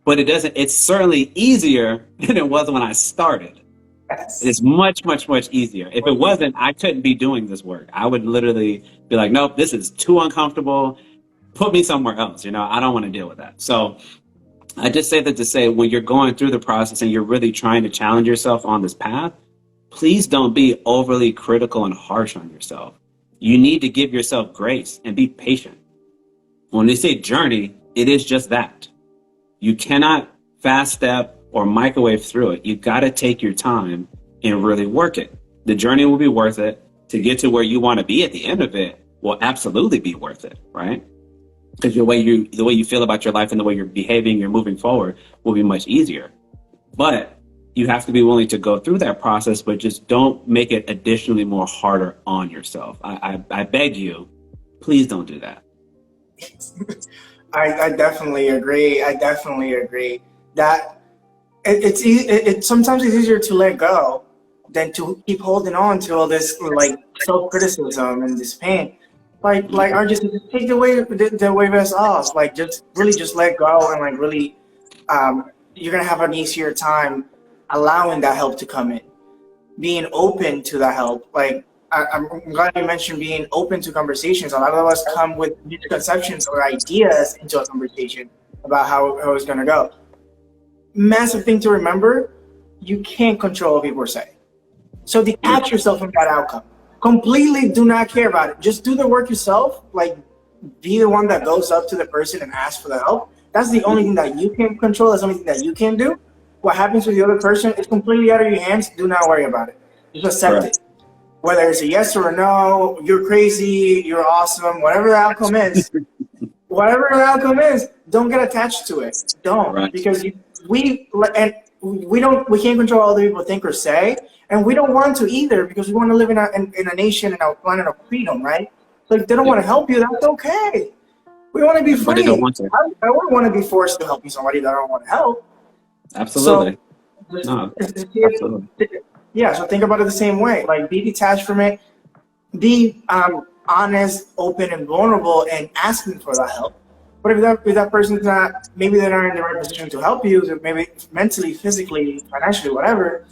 But it's certainly easier than it was when I started. It's much, much, much easier. If it wasn't, I couldn't be doing this work. I would literally be like, nope, this is too uncomfortable. Put me somewhere else. I don't want to deal with that. So I just say that to say, when you're going through the process and you're really trying to challenge yourself on this path, please don't be overly critical and harsh on yourself. You need to give yourself grace and be patient. When they say journey, it is just that. You cannot fast step or microwave through it. You got to take your time and really work it. The journey will be worth it. To get to where you want to be at the end of it will absolutely be worth it, right? Because the way you feel about your life and the way you're behaving, you're moving forward will be much easier. But you have to be willing to go through that process, but just don't make it additionally more harder on yourself. I beg you, please don't do that. I definitely agree. That sometimes it's easier to let go than to keep holding on to all this like self-criticism and this pain. Like I just take the weight vest off. Like just let go and like really, you're gonna have an easier time allowing that help to come in, being open to that help. Like I'm glad you mentioned being open to conversations. A lot of us come with misconceptions or ideas into a conversation about how it's gonna go. Massive thing to remember, you can't control what people say. So detach yourself from that outcome. Completely do not care about it. Just do the work yourself. Like, be the one that goes up to the person and asks for the help. That's the only thing that you can control. That's the only thing that you can do. What happens with the other person is completely out of your hands. Do not worry about it. Just accept it. Whether it's a yes or a no, you're crazy, you're awesome, whatever the outcome is, don't get attached to it. Don't, because we can't control what other people think or say, and we don't want to either, because we want to live in a nation and a planet of freedom, right? So if they don't want to help you, that's okay. We want to be free. But they don't want to. I wouldn't want to be forced to help you somebody that I don't want to help. Absolutely. Absolutely. Yeah, so think about it the same way. Like, be detached from it. Be honest, open, and vulnerable, and asking for that help. But if that person's not, maybe they're not in the right position to help you, maybe mentally, physically, financially, whatever,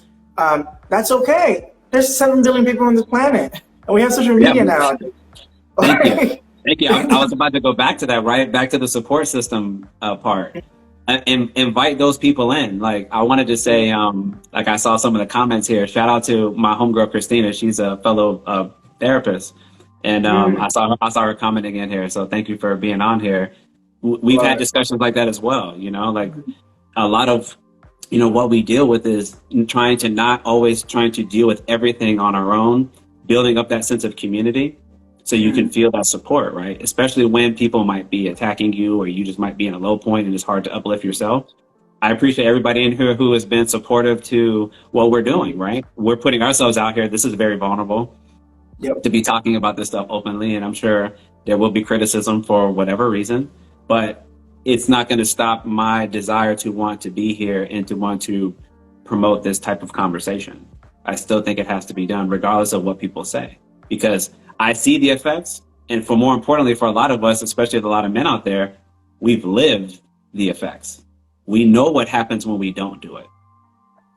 that's okay. There's 7 billion people on this planet, and we have social media now. Thank you. I was about to go back to that, right? Back to the support system part. invite those people in. Like I wanted to say, like I saw some of the comments here. Shout out to my homegirl Christina. She's a fellow therapist, and Mm, I saw her commenting in here. So thank you for being on here. We've love had it. discussions like that as well. You know, like a lot of what we deal with is trying to not always trying to deal with everything on our own, building up that sense of community so you can Mm, feel that support, right? Especially when people might be attacking you or you just might be in a low point and it's hard to uplift yourself. I appreciate everybody in here who has been supportive to what we're doing, right? We're putting ourselves out here. This is very vulnerable yep. to be talking about this stuff openly, and I'm sure there will be criticism for whatever reason, but it's not going to stop my desire to want to be here and to want to promote this type of conversation. I still think it has to be done regardless of what people say, because I see the effects, and for more importantly, for a lot of us, especially a lot of men out there, we've lived the effects. We know what happens when we don't do it.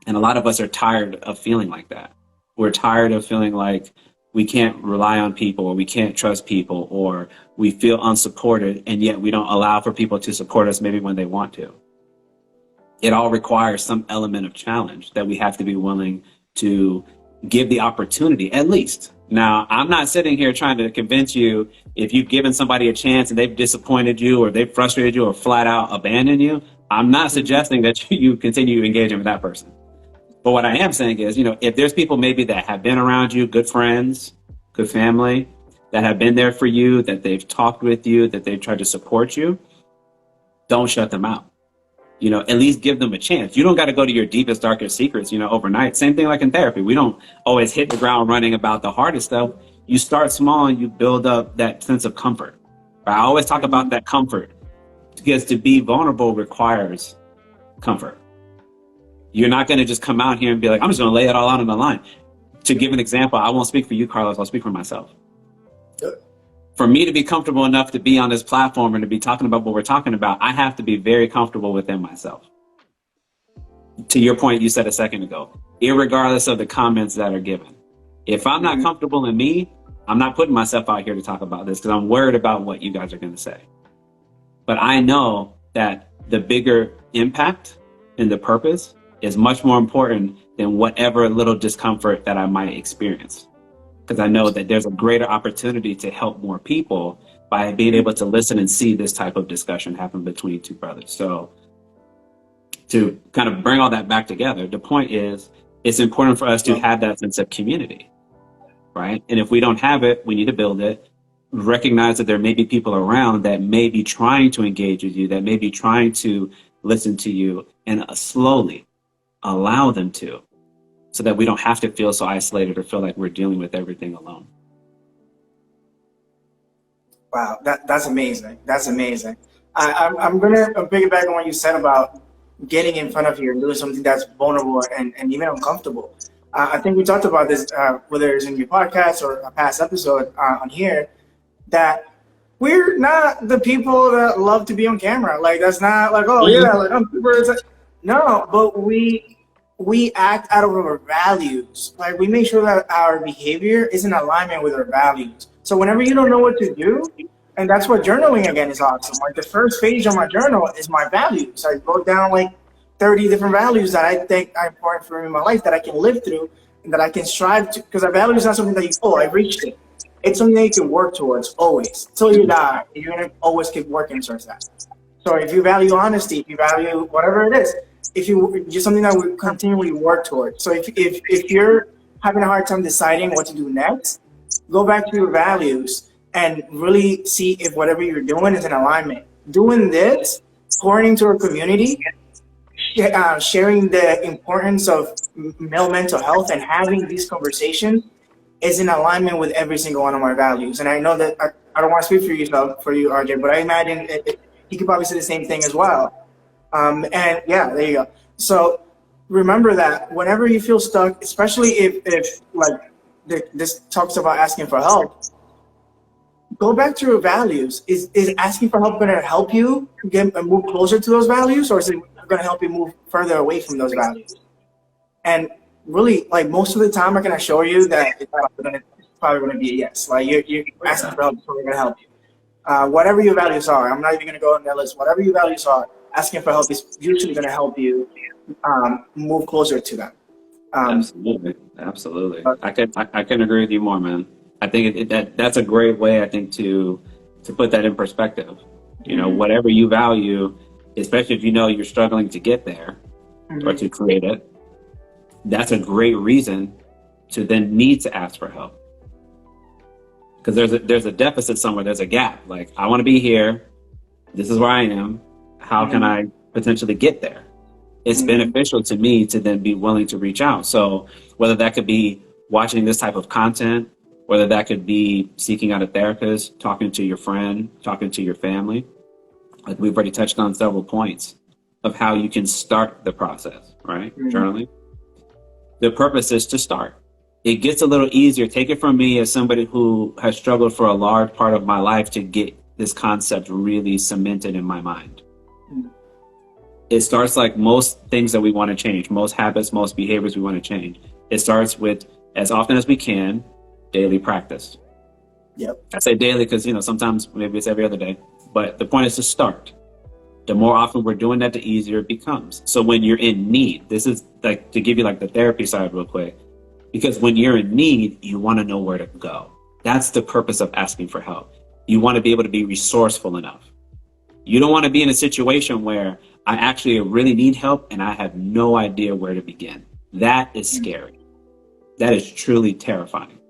And a lot of us are tired of feeling like that. We're tired of feeling like we can't rely on people or we can't trust people or we feel unsupported, and yet we don't allow for people to support us maybe when they want to. It all requires some element of challenge that we have to be willing to give the opportunity, at least. Now, I'm not sitting here trying to convince you if you've given somebody a chance and they've disappointed you or they've frustrated you or flat out abandoned you. I'm not suggesting that you continue engaging with that person. But what I am saying is, if there's people maybe that have been around you, good friends, good family, that have been there for you, that they've talked with you, that they've tried to support you, don't shut them out. At least give them a chance. You don't got to go to your deepest, darkest secrets, overnight. Same thing like in therapy. We don't always hit the ground running about the hardest stuff. You start small and you build up that sense of comfort. I always talk about that comfort because to be vulnerable requires comfort. You're not going to just come out here and be like, I'm just going to lay it all out on the line. To give an example, I won't speak for you, Carlos. I'll speak for myself. For me to be comfortable enough to be on this platform and to be talking about what we're talking about, I have to be very comfortable within myself. To your point you said a second ago, irregardless of the comments that are given. If I'm not comfortable in me, I'm not putting myself out here to talk about this because I'm worried about what you guys are going to say. But I know that the bigger impact and the purpose is much more important than whatever little discomfort that I might experience. Because I know that there's a greater opportunity to help more people by being able to listen and see this type of discussion happen between two brothers. So to kind of bring all that back together, the point is it's important for us to have that sense of community, right? And if we don't have it, we need to build it. Recognize that there may be people around that may be trying to engage with you, that may be trying to listen to you, and slowly allow them to, so that we don't have to feel so isolated or feel like we're dealing with everything alone. Wow, that's amazing. That's amazing. I'm gonna piggyback on what you said about getting in front of you and doing something that's vulnerable and even uncomfortable. I think we talked about this, whether it's in your podcast or a past episode on here, that we're not the people that love to be on camera. Like that's not like, oh yeah, like I'm super excited. No, but we act out of our values. Like we make sure that our behavior is in alignment with our values. So whenever you don't know what to do, and that's what journaling again is awesome. Like the first page on my journal is my values. I wrote down like 30 different values that I think are important for me in my life that I can live through and that I can strive to. Because a value is not something that you, oh, I reached it. It's something that you can work towards always. Till you die, you're gonna always keep working towards that. So if you value honesty, if you value whatever it is, if you just something that we continually work towards. So if you're having a hard time deciding what to do next, go back to your values and really see if whatever you're doing is in alignment. Doing this, pouring into our community, sharing the importance of male mental health and having these conversations is in alignment with every single one of our values. And I know that I don't want to speak for you, RJ, but I imagine you could probably say the same thing as well. And yeah, there you go. So remember that whenever you feel stuck, especially if like this talks about asking for help, go back to your values. Is asking for help going to help you move closer to those values, or is it going to help you move further away from those values? And really, like most of the time, I can assure you that it's probably going to be a yes. Like you're asking for help, is probably going to help you. Whatever your values are, I'm not even going to go on that list. Whatever your values are, asking for help is usually going to help you move closer to them. Absolutely. I can agree with you more, man. I think that's a great way, I think, to put that in perspective. You know, whatever you value, especially if you know you're struggling to get there or to create it, that's a great reason to then need to ask for help. Because there's a deficit somewhere, there's a gap. Like, I want to be here, this is where I am, how can I potentially get there? It's beneficial to me to then be willing to reach out. So whether that could be watching this type of content, whether that could be seeking out a therapist, talking to your friend, talking to your family, like we've already touched on several points of how you can start the process, right? Journaling. The purpose is to start. It gets a little easier. Take it from me as somebody who has struggled for a large part of my life to get this concept really cemented in my mind. It starts like most things that we want to change, most habits, most behaviors we want to change. It starts with, as often as we can, daily practice. Yep. I say daily because, you know, sometimes maybe it's every other day, but the point is to start. The more often we're doing that, the easier it becomes. So when you're in need, this is like to give you like the therapy side real quick, because when you're in need, you want to know where to go. That's the purpose of asking for help. You want to be able to be resourceful enough. You don't want to be in a situation where I actually really need help and I have no idea where to begin. That is scary. That is truly terrifying,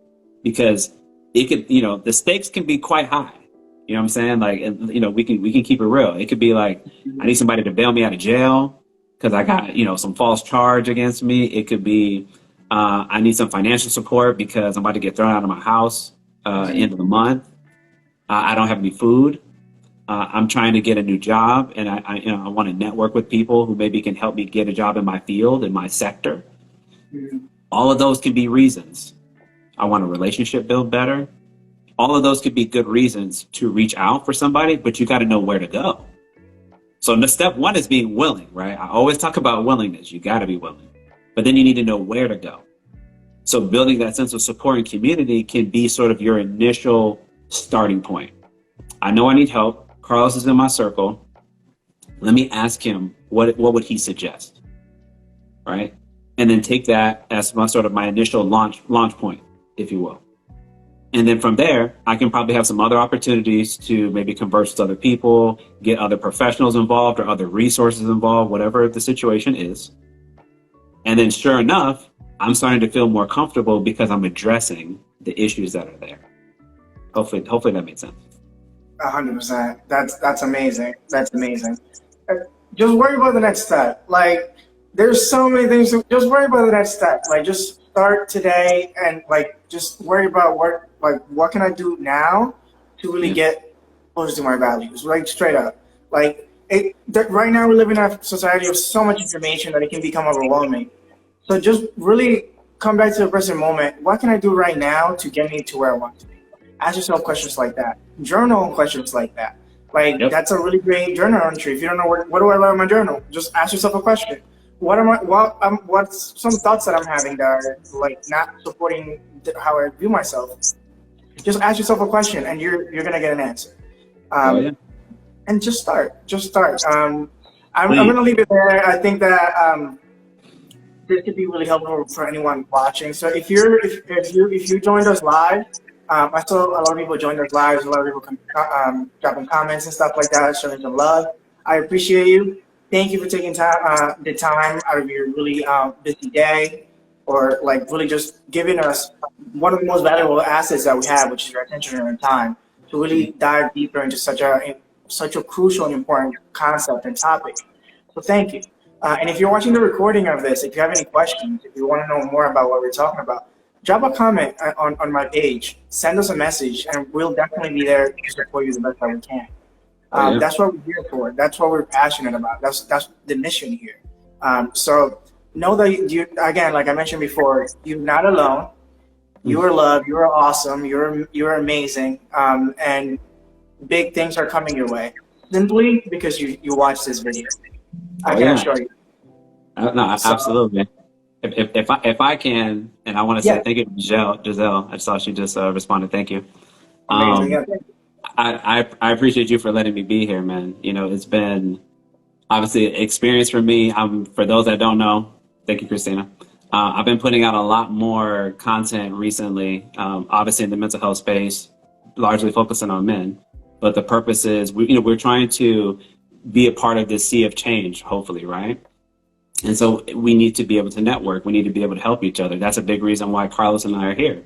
because it could, you know, the stakes can be quite high. You know what I'm saying? Like, you know, we can keep it real. It could be like, I need somebody to bail me out of jail because I got, you know, some false charge against me. It could be, I need some financial support because I'm about to get thrown out of my house end of the month. I don't have any food. I'm trying to get a new job, and I want to network with people who maybe can help me get a job in my field, in my sector. All of those can be reasons. I want a relationship build better. All of those could be good reasons to reach out for somebody, but you got to know where to go. So the step one is being willing, right? I always talk about willingness. You got to be willing, but then you need to know where to go. So building that sense of support and community can be sort of your initial starting point. I know I need help. Carlos is in my circle. Let me ask him, what would he suggest, right? And then take that as my sort of my initial launch point, if you will. And then from there, I can probably have some other opportunities to maybe converse with other people, get other professionals involved or other resources involved, whatever the situation is. And then sure enough, I'm starting to feel more comfortable because I'm addressing the issues that are there. Hopefully that made sense. 100%. That's amazing. That's amazing. Just worry about the next step. Like, there's so many things. Just worry about the next step. Like, just start today and like just worry about what can I do now to really get close to my values. Like, straight up. Like, right now we live in a society of so much information that it can become overwhelming. So just really come back to the present moment. What can I do right now to get me to where I want to be? Ask yourself questions like that. Journal on questions like that. Like, that's a really great journal entry. If you don't know what do I write in my journal, just ask yourself a question. What's some thoughts that I'm having that are like not supporting how I view myself? Just ask yourself a question, and you're gonna get an answer. And just start. I'm gonna leave it there. I think that this could be really helpful for anyone watching. So if you joined us live. I saw a lot of people join us live. A lot of people dropping comments and stuff like that, showing some love. I appreciate you. Thank you for taking the time out of your really busy day, or like really just giving us one of the most valuable assets that we have, which is your attention and your time, to really dive deeper into such a crucial and important concept and topic. So thank you. And if you're watching the recording of this, if you have any questions, if you want to know more about what we're talking about, drop a comment on my page, send us a message, and we'll definitely be there to support you the best that we can. That's what we're here for. That's what we're passionate about. That's the mission here. So know that you, again, like I mentioned before, you're not alone. You are loved. You are awesome. You're amazing. And big things are coming your way simply because you watched this video. I can assure you. No, absolutely. If I can, and I want to say thank you to Giselle. I saw she just responded. Thank you. I appreciate you for letting me be here, man. You know, it's been obviously experience for me. For those that don't know, thank you, Christina. I've been putting out a lot more content recently, obviously in the mental health space, largely focusing on men. But the purpose is, we're trying to be a part of this sea of change, hopefully, right? And so we need to be able to network. We need to be able to help each other. That's a big reason why Carlos and I are here,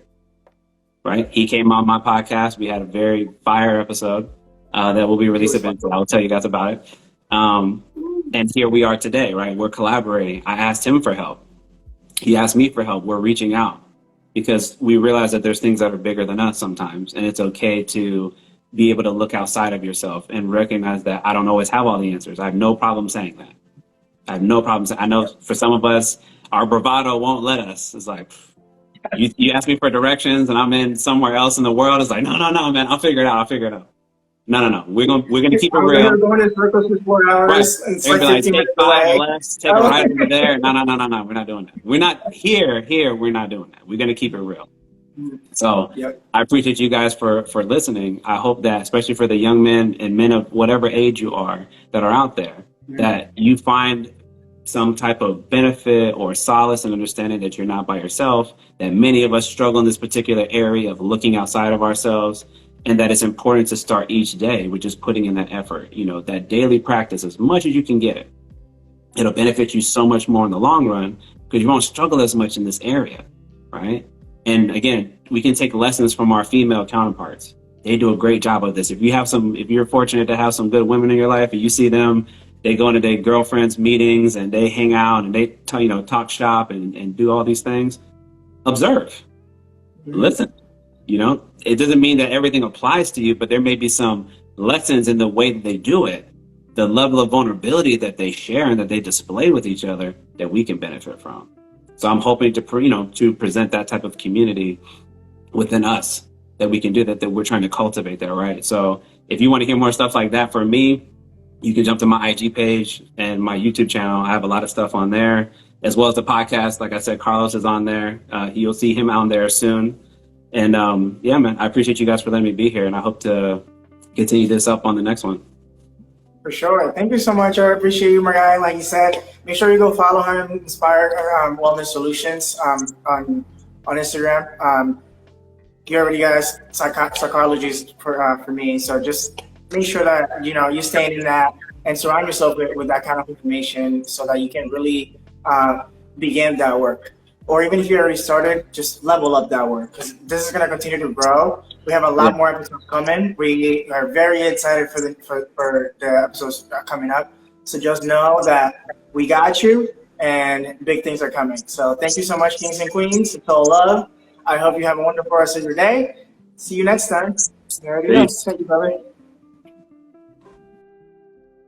right? He came on my podcast. We had a very fire episode that will be released eventually. I'll tell you guys about it. And here we are today, right? We're collaborating. I asked him for help. He asked me for help. We're reaching out because we realize that there's things that are bigger than us sometimes. And it's okay to be able to look outside of yourself and recognize that I don't always have all the answers. I have no problem saying that. I have no problem saying, I know for some of us, our bravado won't let us. It's like, you ask me for directions and I'm in somewhere else in the world. It's like, no, man, I'll figure it out. No. We're gonna keep it real. We're going in circles for 4 hours. Right. And it's Like, like 15 take minutes 5 away. lefts, take a right over there. No. We're not doing that. We're not here. We're not doing that. We're gonna keep it real. So I appreciate you guys for listening. I hope that, especially for the young men and men of whatever age you are that are out there, that you find some type of benefit or solace and understanding that you're not by yourself, that many of us struggle in this particular area of looking outside of ourselves, and that it's important to start each day with just putting in that effort, that daily practice as much as you can get it. It'll benefit you so much more in the long run because you won't struggle as much in this area, right? And again, we can take lessons from our female counterparts. They do a great job of this. If you're fortunate to have some good women in your life and you see them, they go into their girlfriends' meetings and they hang out and they talk shop and do all these things. Observe, listen. It doesn't mean that everything applies to you, but there may be some lessons in the way that they do it, the level of vulnerability that they share and that they display with each other that we can benefit from. So I'm hoping to present that type of community within us, that we can do that we're trying to cultivate that, right? So if you want to hear more stuff like that from me, you can jump to my IG page and my YouTube channel. I have a lot of stuff on there, as well as the podcast. Like I said, Carlos is on there. You'll see him out there soon. And man, I appreciate you guys for letting me be here, and I hope to continue this up on the next one. For sure. Thank you so much. I appreciate you, my guy. Like you said, make sure you go follow him, Inspired Wellness Solutions on Instagram. You already guys psychologists for me. So just make sure that you stay in that and surround yourself with that kind of information so that you can really begin that work. Or even if you already started, just level up that work because this is going to continue to grow. We have a lot more episodes coming. We are very excited for the episodes coming up. So just know that we got you and big things are coming. So thank you so much, Kings and Queens. It's all love. I hope you have a wonderful rest of your day. See you next time. There it is. Thank you, brother.